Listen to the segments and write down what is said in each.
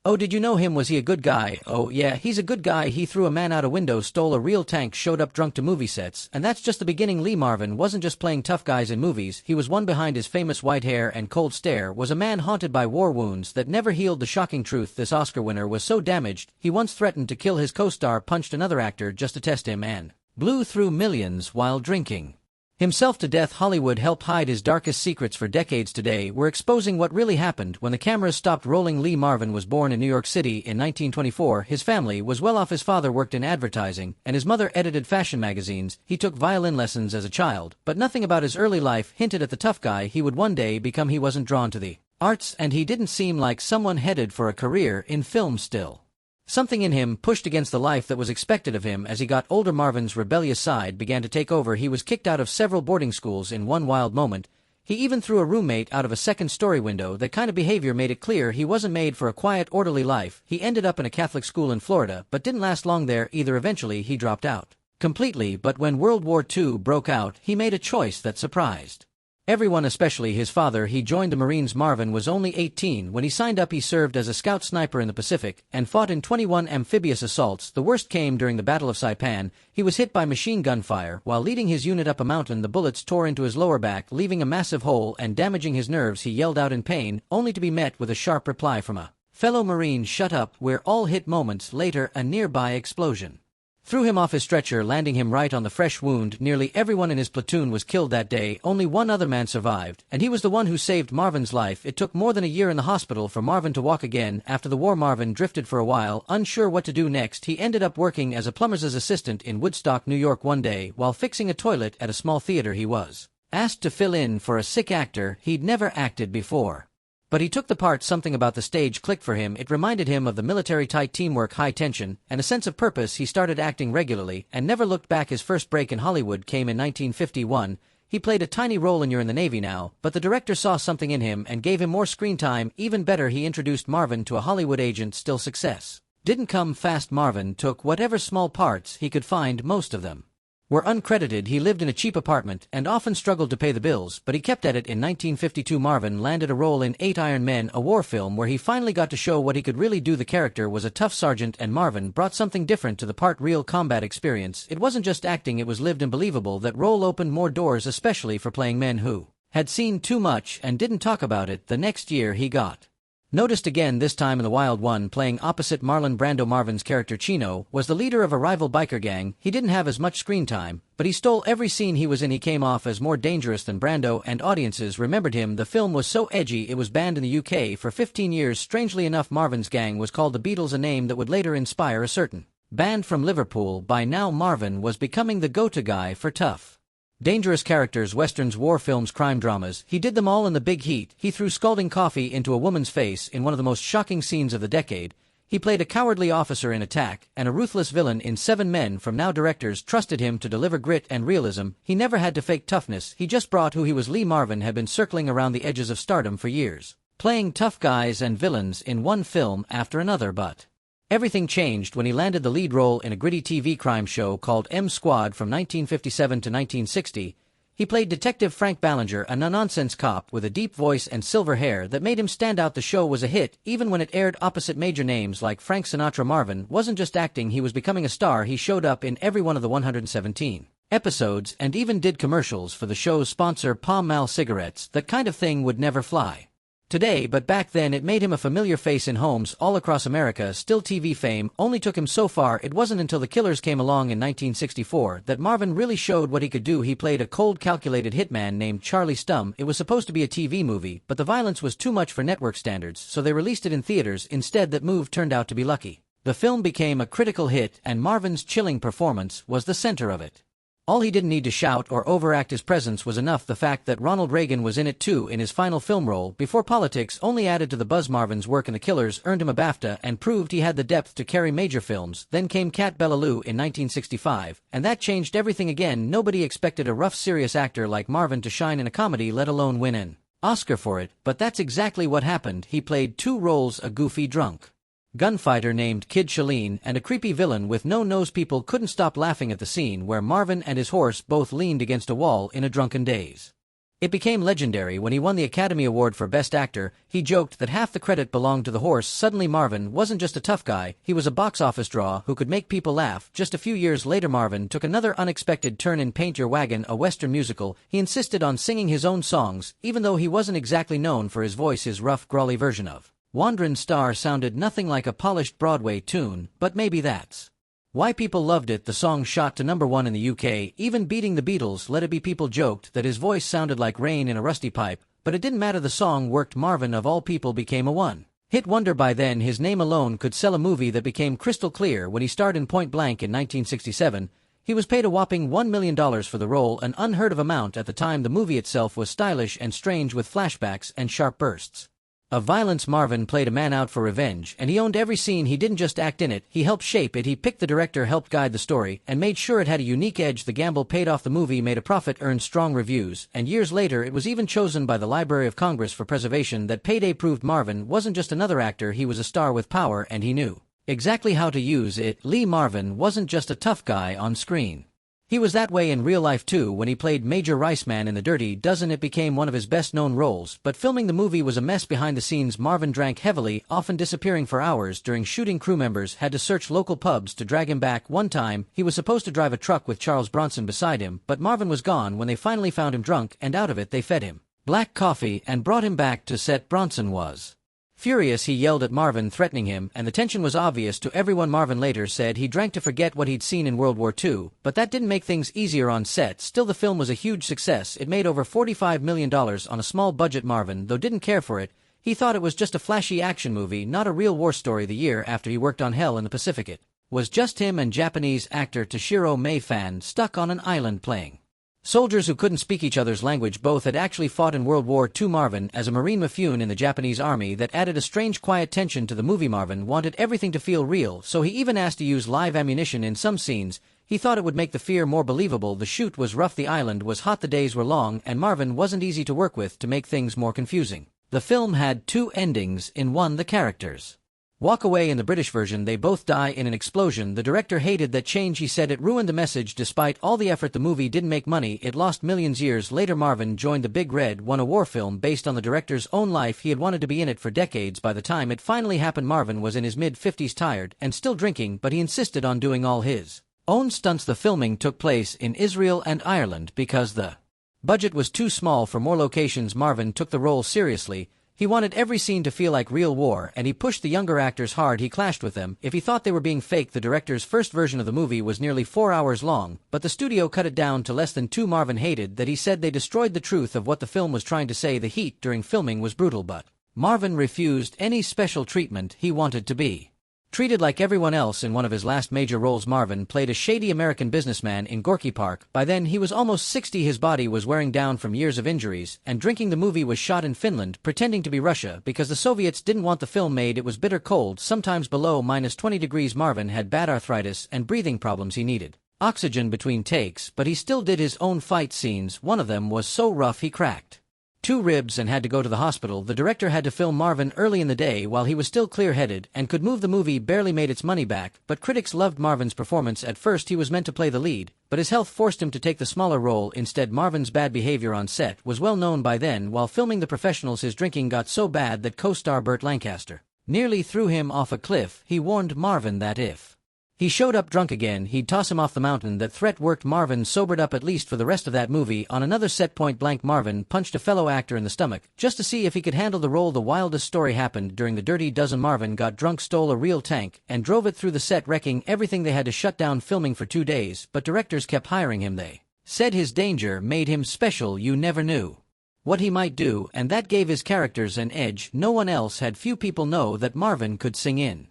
Oh, did you know him? Was he a good guy? Oh, yeah, he's a good guy. He threw a man out a window, stole a real tank, showed up drunk to movie sets, and that's just the beginning. Lee Marvin wasn't just playing tough guys in movies. He was one behind his famous white hair and cold stare, was a man haunted by war wounds that never healed. The shocking truth, this Oscar winner was so damaged, he once threatened to kill his co-star, punched another actor just to test him, and blew through millions while drinking himself to death. Hollywood helped hide his darkest secrets for decades. Today, we're exposing what really happened when the cameras stopped rolling. Lee Marvin was born in New York City in 1924. His family was well off. His father worked in advertising, and his mother edited fashion magazines. He took violin lessons as a child, but nothing about his early life hinted at the tough guy he would one day become. He wasn't drawn to the arts, and he didn't seem like someone headed for a career in film still. Something in him pushed against the life that was expected of him. As he got older, Marvin's rebellious side began to take over. He was kicked out of several boarding schools in one wild moment. He even threw a roommate out of a second-story window. That kind of behavior made it clear he wasn't made for a quiet, orderly life. He ended up in a Catholic school in Florida, but didn't last long there either. Eventually, he dropped out completely, but when World War II broke out, he made a choice that surprised everyone, especially his father. He joined the Marines. Marvin was only 18 when he signed up. He served as a scout sniper in the Pacific and fought in 21 amphibious assaults. The worst came during the Battle of Saipan. He was hit by machine gun fire while leading his unit up a mountain. The bullets tore into his lower back, leaving a massive hole and damaging his nerves. He yelled out in pain, only to be met with a sharp reply from a fellow Marine, "Shut up." We're all hit. Moments later, a nearby explosion threw him off his stretcher, landing him right on the fresh wound. Nearly everyone in his platoon was killed that day. Only one other man survived, and he was the one who saved Marvin's life. It took more than a year in the hospital for Marvin to walk again. After the war, Marvin drifted for a while, unsure what to do next. He ended up working as a plumber's assistant in Woodstock, New York. One day, while fixing a toilet at a small theater, he was asked to fill in for a sick actor. He'd never acted before, but he took the part. Something about the stage clicked for him. It reminded him of the military: tight teamwork, high tension, and a sense of purpose. He started acting regularly and never looked back. His first break in Hollywood came in 1951. He played a tiny role in You're in the Navy Now, but the director saw something in him and gave him more screen time. Even better, he introduced Marvin to a Hollywood agent. Still, success didn't come fast. Marvin took whatever small parts he could find. Most of them were uncredited. He lived in a cheap apartment and often struggled to pay the bills, but he kept at it. In 1952, Marvin landed a role in 8 Iron Men, a war film where he finally got to show what he could really do. The character was a tough sergeant, and Marvin brought something different to the part: real combat experience. It wasn't just acting, it was lived and believable. That role opened more doors, especially for playing men who had seen too much and didn't talk about it. The next year he got noticed again, this time in The Wild One, playing opposite Marlon Brando. Marvin's character, Chino, was the leader of a rival biker gang. He didn't have as much screen time, but he stole every scene he was in. He came off as more dangerous than Brando, and audiences remembered him. The film was so edgy it was banned in the UK for 15 years. Strangely enough, Marvin's gang was called the Beatles, a name that would later inspire a certain band from Liverpool. By now, Marvin was becoming the go-to guy for tough, dangerous characters: westerns, war films, crime dramas. He did them all in the big heat. He threw scalding coffee into a woman's face in one of the most shocking scenes of the decade. He played a cowardly officer in Attack and a ruthless villain in 7 Men from Now. Directors trusted him to deliver grit and realism. He never had to fake toughness. He just brought who he was. Lee Marvin had been circling around the edges of stardom for years, playing tough guys and villains in one film after another, but everything changed when he landed the lead role in a gritty TV crime show called M Squad. From 1957 to 1960, he played Detective Frank Ballinger, a no-nonsense cop with a deep voice and silver hair that made him stand out. The show was a hit, even when it aired opposite major names like Frank Sinatra. Marvin wasn't just acting, he was becoming a star. He showed up in every one of the 117 episodes and even did commercials for the show's sponsor, Palm Mal cigarettes. That kind of thing would never fly today, but back then it made him a familiar face in homes all across America. Still, TV fame only took him so far. It wasn't until The Killers came along in 1964 that Marvin really showed what he could do. He played a cold, calculated hitman named Charlie Stum. It was supposed to be a TV movie, but the violence was too much for network standards, so they released it in theaters instead. That move turned out to be lucky. The film became a critical hit, and Marvin's chilling performance was the center of it. All he didn't need to shout or overact, his presence was enough. The fact that Ronald Reagan was in it too in his final film role before politics only added to the buzz. Marvin's work in The Killers earned him a BAFTA and proved he had the depth to carry major films. Then came Cat Bellaloux in 1965, and that changed everything again. Nobody expected a rough, serious actor like Marvin to shine in a comedy, let alone win an Oscar for it, but that's exactly what happened. He played 2 roles: a goofy drunk gunfighter named Kid Shalene and a creepy villain with no nose. People couldn't stop laughing at the scene where Marvin and his horse both leaned against a wall in a drunken daze. It became legendary when he won the Academy Award for Best Actor. He joked that half the credit belonged to the horse. Suddenly Marvin wasn't just a tough guy, he was a box office draw who could make people laugh. Just a few years later Marvin took another unexpected turn in Paint Your Wagon, a Western musical. He insisted on singing his own songs, even though he wasn't exactly known for his voice. His rough, growly version of Wand'rin' Star sounded nothing like a polished Broadway tune, but maybe that's why people loved it. The song shot to #1 in the UK, even beating the Beatles' Let It Be. People joked that his voice sounded like rain in a rusty pipe, but it didn't matter, the song worked. Marvin, of all people, became a one-hit wonder. By then his name alone could sell a movie that became crystal clear. When he starred in Point Blank in 1967, he was paid a whopping $1 million for the role, an unheard of amount at the time. The movie itself was stylish and strange, with flashbacks and sharp bursts of violence. Marvin played a man out for revenge, and he owned every scene. He didn't just act in it, he helped shape it. He picked the director, helped guide the story, and made sure it had a unique edge. The gamble paid off. The movie made a profit, earned strong reviews, and years later it was even chosen by the Library of Congress for preservation. That payday proved Marvin wasn't just another actor, he was a star with power, and he knew exactly how to use it. Lee Marvin wasn't just a tough guy on screen. He was that way in real life too. When he played Major Riceman in The Dirty Dozen, it became one of his best-known roles, but filming the movie was a mess behind the scenes. Marvin drank heavily, often disappearing for hours during shooting. Crew members had to search local pubs to drag him back. One time, he was supposed to drive a truck with Charles Bronson beside him, but Marvin was gone. When they finally found him drunk and out of it, they fed him black coffee and brought him back to set. Bronson was furious. He yelled at Marvin, threatening him, and the tension was obvious to everyone. Marvin later said he drank to forget what he'd seen in World War II, but that didn't make things easier on set. Still, the film was a huge success. It made over $45 million on a small budget. Marvin, though, didn't care for it. He thought it was just a flashy action movie, not a real war story. The year after he worked on Hell in the Pacific, it was just him and Japanese actor Toshiro Maifan stuck on an island playing soldiers who couldn't speak each other's language. Both had actually fought in World War II. Marvin as a Marine Mifune in the Japanese army. That added a strange quiet tension to the movie. Marvin wanted everything to feel real, so he even asked to use live ammunition in some scenes. He thought it would make the fear more believable. The shoot was rough, the island was hot, the days were long, and Marvin wasn't easy to work with. To make things more confusing, the film had two endings. In one, the characters walk away. In the British version, they both die in an explosion. The director hated that change. He said it ruined the message. Despite all the effort, the movie didn't make money. It lost millions. Years later, Marvin joined The Big Red, won a war film based on the director's own life. He had wanted to be in it for decades. By the time it finally happened, Marvin was in his mid-50s, tired and still drinking, but he insisted on doing all his own stunts. The filming took place in Israel and Ireland because the budget was too small for more locations. Marvin took the role seriously. He wanted every scene to feel like real war, and he pushed the younger actors hard. He clashed with them if he thought they were being fake. The director's first version of the movie was nearly 4 hours long, but the studio cut it down to less than 2. Marvin hated that. He said they destroyed the truth of what the film was trying to say. The heat during filming was brutal, but Marvin refused any special treatment. He wanted to be treated like everyone else. In one of his last major roles, Marvin played a shady American businessman in Gorky Park. By then he was almost 60. His body was wearing down from years of injuries and drinking. The movie was shot in Finland, pretending to be Russia, because the Soviets didn't want the film made. It was bitter cold, sometimes below -20 degrees. Marvin had bad arthritis and breathing problems. He needed oxygen between takes, but he still did his own fight scenes. One of them was so rough he cracked 2 ribs and had to go to the hospital. The director had to film Marvin early in the day while he was still clear-headed and could move. The movie barely made its money back, but critics loved Marvin's performance. At first he was meant to play the lead, but his health forced him to take the smaller role instead. Marvin's bad behavior on set was well known by then. While filming The Professionals, his drinking got so bad that co-star Burt Lancaster nearly threw him off a cliff. He warned Marvin that if he showed up drunk again, he'd toss him off the mountain. That threat worked. Marvin sobered up, at least for the rest of that movie. On another set, Point Blank, Marvin punched a fellow actor in the stomach just to see if he could handle the role. The wildest story happened during The Dirty Dozen. Marvin got drunk, stole a real tank, and drove it through the set, wrecking everything. They had to shut down filming for 2 days, but directors kept hiring him. They said his danger made him special. You never knew what he might do, and that gave his characters an edge no one else had. Few people know that Marvin could sing. In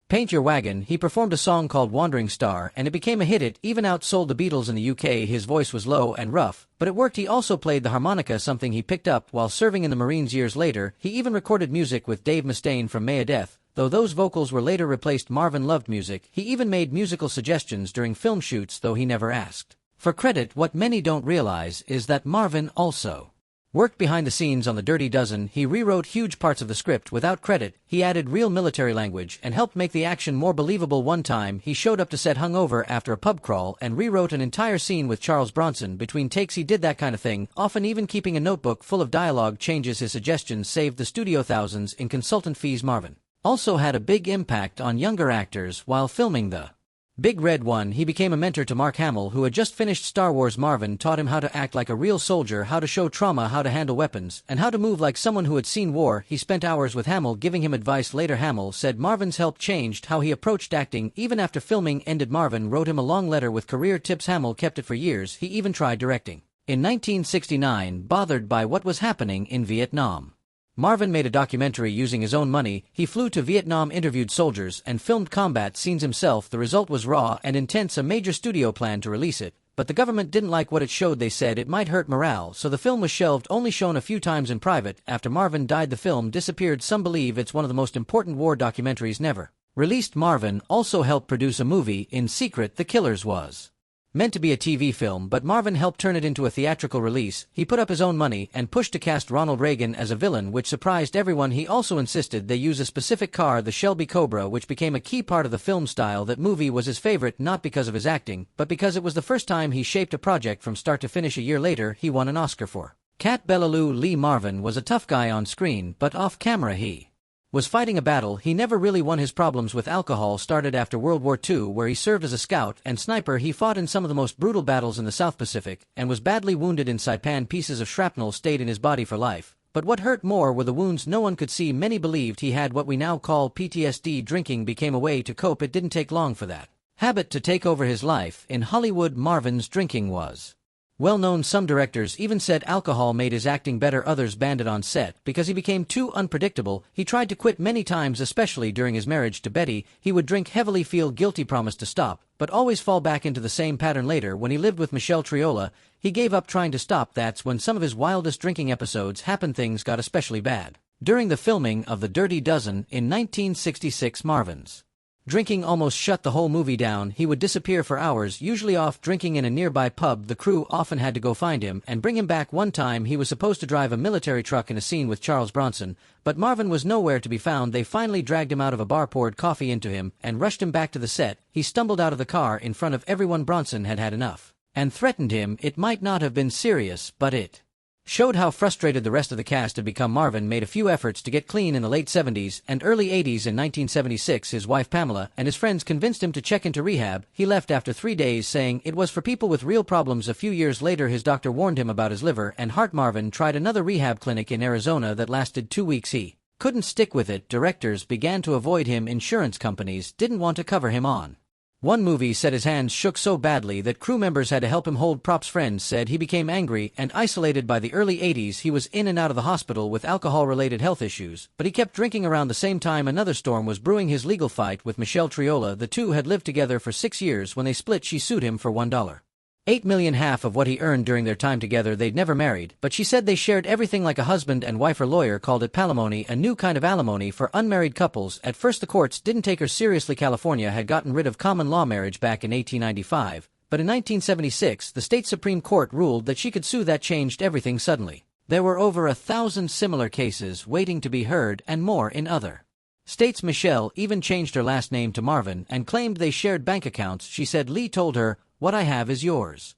Paint Your Wagon, he performed a song called Wand'ring Star, and it became a hit. It even outsold the Beatles in the UK. His voice was low and rough, but it worked. He also played the harmonica, something he picked up while serving in the Marines. Years later, he even recorded music with Dave Mustaine from Megadeth, though those vocals were later replaced. Marvin loved music. He even made musical suggestions during film shoots, though he never asked for credit. What many don't realize is that Marvin also Worked behind the scenes on The Dirty Dozen, he rewrote huge parts of the script without credit, he added real military language, and helped make the action more believable. One time, he showed up to set hungover after a pub crawl and rewrote an entire scene with Charles Bronson. Between takes he did that kind of thing, often even keeping a notebook full of dialogue changes. His suggestions saved the studio thousands in consultant fees. Marvin also had a big impact on younger actors while filming The Big Red One. He became a mentor to Mark Hamill, who had just finished Star Wars. Marvin taught him how to act like a real soldier, how to show trauma, how to handle weapons, and how to move like someone who had seen war. He spent hours with Hamill giving him advice. Later Hamill said Marvin's help changed how he approached acting. Even after filming ended, Marvin wrote him a long letter with career tips. Hamill kept it for years. He even tried directing. In 1969, bothered by what was happening in Vietnam, Marvin made a documentary using his own money. He flew to Vietnam, interviewed soldiers, and filmed combat scenes himself. The result was raw and intense. A major studio planned to release it, but the government didn't like what it showed. They said it might hurt morale, so the film was shelved, only shown a few times in private. After Marvin died, the film disappeared. Some believe it's one of the most important war documentaries never released. Marvin also helped produce a movie in secret. The Killers was meant to be a TV film, but Marvin helped turn it into a theatrical release. He put up his own money and pushed to cast Ronald Reagan as a villain, which surprised everyone. He also insisted they use a specific car, the Shelby Cobra, which became a key part of the film style. That movie was his favorite, not because of his acting, but because it was the first time he shaped a project from start to finish. A year later, he won an Oscar for Cat Bellaloo. Lee Marvin was a tough guy on screen, but off camera he was fighting a battle he never really won. His problems with alcohol started after World War II, where he served as a scout and sniper. He fought in some of the most brutal battles in the South Pacific and was badly wounded in Saipan. Pieces of shrapnel stayed in his body for life, but what hurt more were the wounds no one could see. Many believed he had what we now call PTSD. Drinking became a way to cope. It didn't take long for that habit to take over his life. In Hollywood, Marvin's drinking was well known. Some directors even said alcohol made his acting better. Others banned it on set because he became too unpredictable. He tried to quit many times, especially during his marriage to Betty. He would drink heavily, feel guilty, promise to stop, but always fall back into the same pattern later. When he lived with Michelle Triola, he gave up trying to stop. That's when some of his wildest drinking episodes happened. Things got especially bad during the filming of The Dirty Dozen in 1966. Marvin's drinking almost shut the whole movie down. He would disappear for hours, usually off drinking in a nearby pub. The crew often had to go find him and bring him back. One time he was supposed to drive a military truck in a scene with Charles Bronson, but Marvin was nowhere to be found. They finally dragged him out of a bar, poured coffee into him, and rushed him back to the set. He stumbled out of the car in front of everyone. Bronson had had enough and threatened him. It might not have been serious, but it showed how frustrated the rest of the cast had become. Marvin made a few efforts to get clean in the late 70s and early 80s. In 1976, his wife Pamela and his friends convinced him to check into rehab. He left after 3 days, saying it was for people with real problems. A few years later, his doctor warned him about his liver and heart. Marvin tried another rehab clinic in Arizona that lasted 2 weeks. He couldn't stick with it. Directors began to avoid him. Insurance companies didn't want to cover him on one movie. Said his hands shook so badly that crew members had to help him hold props. Friends said he became angry and isolated. By the early 80s, he was in and out of the hospital with alcohol-related health issues, but he kept drinking. Around the same time, another storm was brewing. His legal fight with Michelle Triola. The two had lived together for 6 years. When they split, she sued him for $1.8 million, half of what he earned during their time together. They'd never married, but she said they shared everything like a husband and wife. Her lawyer called it palimony, a new kind of alimony for unmarried couples. At first the courts didn't take her seriously. California had gotten rid of common law marriage back in 1895, but in 1976 the state Supreme Court ruled that she could sue. That changed everything. Suddenly there were over 1,000 similar cases waiting to be heard, and more in other states. Michelle even changed her last name to Marvin and claimed they shared bank accounts. She said Lee told her, "What I have is yours."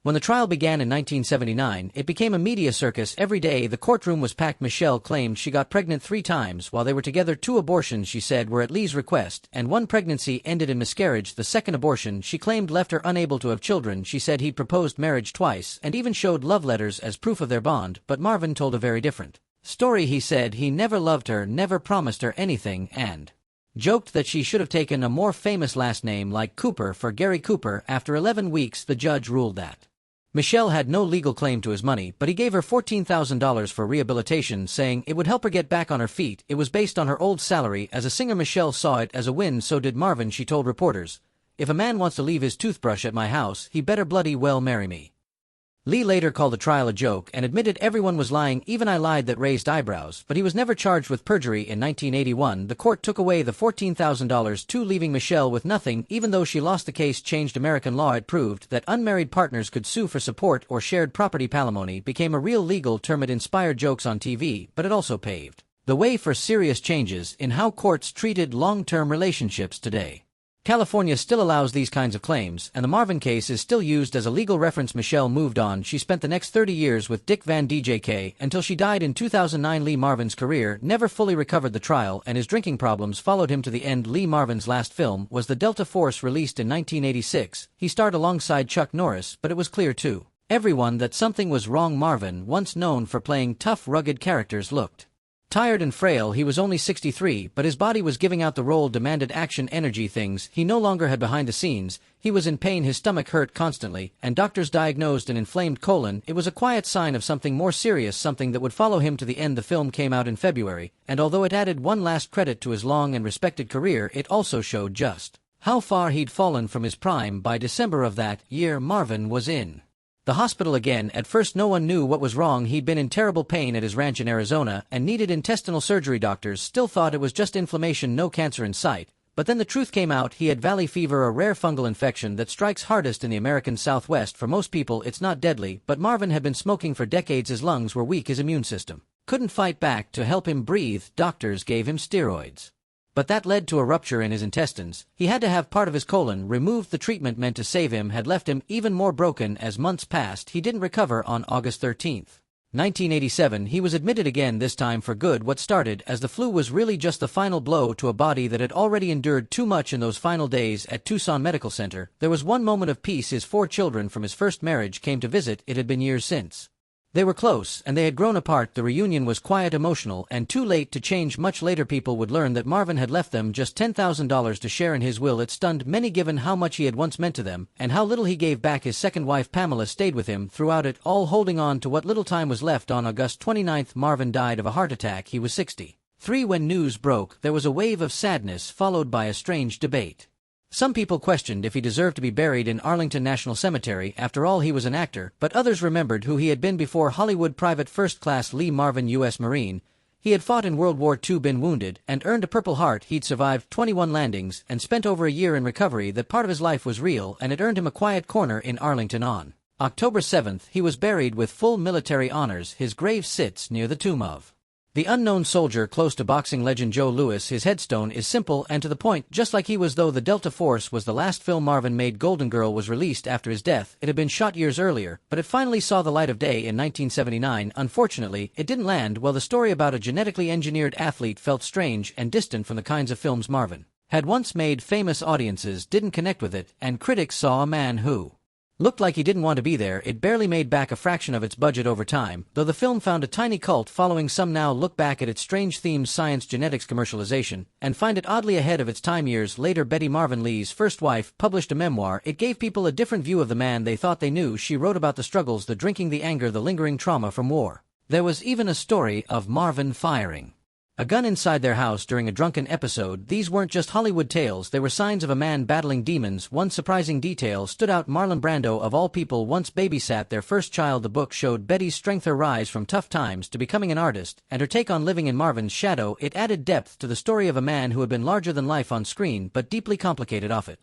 When the trial began in 1979, it became a media circus. Every day the courtroom was packed. Michelle claimed she got pregnant 3 times while they were together. 2 abortions, she said, were at Lee's request, and 1 pregnancy ended in miscarriage. The second abortion, she claimed, left her unable to have children. She said he'd proposed marriage twice and even showed love letters as proof of their bond, but Marvin told a very different story. He said he never loved her, never promised her anything, and joked that she should have taken a more famous last name like Cooper for Gary Cooper. After 11 weeks, the judge ruled that Michelle had no legal claim to his money, but he gave her $14,000 for rehabilitation, saying it would help her get back on her feet. It was based on her old salary as a singer. Michelle saw it as a win. So did Marvin. She told reporters, "If a man wants to leave his toothbrush at my house, he better bloody well marry me." Lee later called the trial a joke and admitted everyone was lying, even I lied, that raised eyebrows, but he was never charged with perjury. In 1981, the court took away the $14,000 too, leaving Michelle with nothing. Even though she lost the case, changed American law. It proved that unmarried partners could sue for support or shared property. Palimony became a real legal term. It inspired jokes on TV, but it also paved the way for serious changes in how courts treated long-term relationships today. California still allows these kinds of claims, and the Marvin case is still used as a legal reference. Michelle moved on. She spent the next 30 years with Dick Van Dyke until she died in 2009. Lee Marvin's career never fully recovered. The trial and his drinking problems followed him to the end. Lee Marvin's last film was The Delta Force, released in 1986. He starred alongside Chuck Norris, but it was clear to everyone that something was wrong. Marvin, once known for playing tough, rugged characters, looked tired and frail. He was only 63, but his body was giving out. The role demanded action, energy, things he no longer had behind the scenes. He was in pain, his stomach hurt constantly, and doctors diagnosed an inflamed colon. It was a quiet sign of something more serious, something that would follow him to the end. The film came out in February, and although it added one last credit to his long and respected career, it also showed just how far he'd fallen from his prime. By December of that year, Marvin was in the hospital again. At first no one knew what was wrong. He'd been in terrible pain at his ranch in Arizona and needed intestinal surgery. Doctors still thought it was just inflammation, no cancer in sight. But then the truth came out. He had valley fever, a rare fungal infection that strikes hardest in the American Southwest. For most people it's not deadly, but Marvin had been smoking for decades. His lungs were weak, his immune system couldn't fight back. To help him breathe, doctors gave him steroids. But that led to a rupture in his intestines. He had to have part of his colon removed. The treatment meant to save him had left him even more broken. As months passed, he didn't recover. On August 13, 1987, he was admitted again, this time for good. What started as the flu was really just the final blow to a body that had already endured too much. In those final days at Tucson Medical Center, there was one moment of peace. His 4 children from his first marriage came to visit. It had been years since they were close, and they had grown apart. The reunion was quiet, emotional, and too late to change. Much later, people would learn that Marvin had left them just $10,000 to share in his will. It stunned many, given how much he had once meant to them, and how little he gave back. His second wife, Pamela, stayed with him throughout it all, holding on to what little time was left. On August 29, Marvin died of a heart attack. He was 63. When news broke, there was a wave of sadness, followed by a strange debate. Some people questioned if he deserved to be buried in Arlington National Cemetery. After all, he was an actor, but others remembered who he had been before Hollywood. Private First Class Lee Marvin, U.S. Marine. He had fought in World War II, been wounded, and earned a Purple Heart. He'd survived 21 landings and spent over a year in recovery. That part of his life was real, and it earned him a quiet corner in Arlington. On October 7, he was buried with full military honors. His grave sits near the tomb of the unknown soldier, close to boxing legend Joe Louis. His headstone is simple and to the point, just like he was. Though The Delta Force was the last film Marvin made, Golden Girl was released after his death. It had been shot years earlier, but it finally saw the light of day in 1979. Unfortunately, it didn't land well. The story about a genetically engineered athlete felt strange and distant from the kinds of films Marvin had once made. Famous audiences didn't connect with it, and critics saw a man who looked like he didn't want to be there. It barely made back a fraction of its budget over time, though the film found a tiny cult following. Some now look back at its strange themes, science, genetics, commercialization, and find it oddly ahead of its time. Years later, Betty Marvin, Lee's first wife, published a memoir. It gave people a different view of the man they thought they knew. She wrote about the struggles, the drinking, the anger, the lingering trauma from war. There was even a story of Marvin firing a gun inside their house during a drunken episode. These weren't just Hollywood tales, they were signs of a man battling demons. One surprising detail stood out. Marlon Brando, of all people, once babysat their first child. The book showed Betty's strength, her rise from tough times to becoming an artist, and her take on living in Marvin's shadow. It added depth to the story of a man who had been larger than life on screen, but deeply complicated off it.